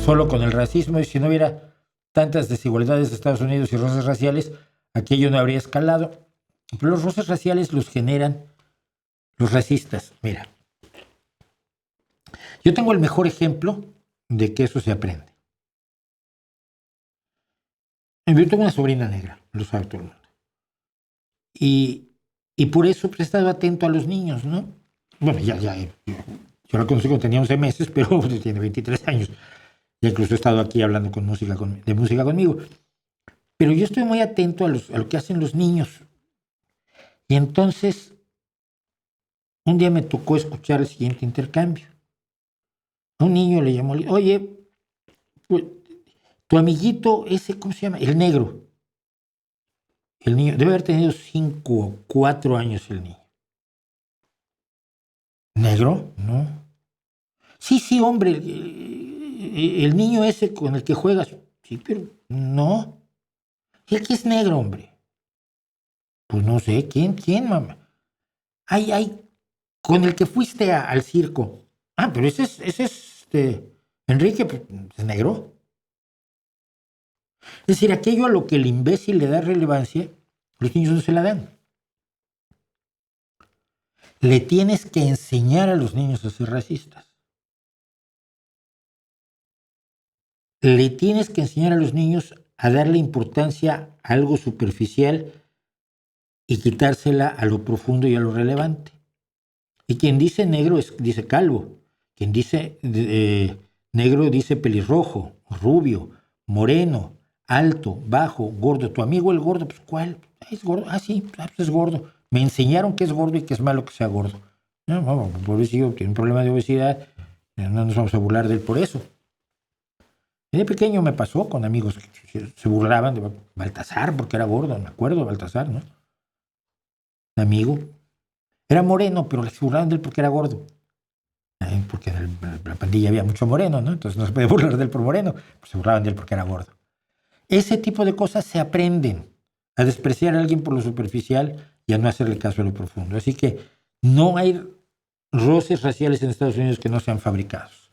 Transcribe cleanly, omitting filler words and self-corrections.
solo con el racismo, y si no hubiera tantas desigualdades de Estados Unidos y roces raciales, aquello no habría escalado. Pero los roces raciales los generan los racistas. Mira, yo tengo el mejor ejemplo de que eso se aprende. Yo tengo una sobrina negra, lo sabe todo el mundo. Y por eso pues, he estado atento a los niños, ¿no? Bueno, yo la conocí cuando tenía 11 meses, pero tiene 23 años. Ya incluso he estado aquí hablando de música conmigo. Pero yo estoy muy atento a lo que hacen los niños. Y entonces, un día me tocó escuchar el siguiente intercambio. A un niño le llamó, oye, pues, tu amiguito ese, ¿cómo se llama? El negro. El niño, debe haber tenido 5 o 4 años el niño. ¿Negro? No. Sí, hombre, el niño ese con el que juegas. Sí, pero no. El que es negro, hombre. Pues no sé, ¿quién, mamá? Ay, con el que fuiste al circo. Ah, pero ese es Enrique, pues, es negro. Es decir, aquello a lo que el imbécil le da relevancia, los niños no se la dan. Le tienes que enseñar a los niños a ser racistas. Le tienes que enseñar a los niños a darle importancia a algo superficial y quitársela a lo profundo y a lo relevante. Y quien dice negro dice calvo. Quien dice negro dice pelirrojo, rubio, moreno, alto, bajo, gordo. Tu amigo el gordo, pues ¿cuál? Es gordo. Ah, sí, pues es gordo. Me enseñaron que es gordo y que es malo que sea gordo. No, pobrecillo, tiene un problema de obesidad. No nos vamos a burlar de él por eso. De pequeño me pasó con amigos que se burlaban de Baltasar porque era gordo, me acuerdo de Baltasar, ¿no? Un amigo. Era moreno, pero se burlaban de él porque era gordo. Porque en la pandilla había mucho moreno, ¿no? Entonces no se puede burlar de él por moreno, pues se burlaban de él porque era gordo. Ese tipo de cosas se aprenden. A despreciar a alguien por lo superficial y a no hacerle caso a lo profundo. Así que no hay roces raciales en Estados Unidos que no sean fabricados.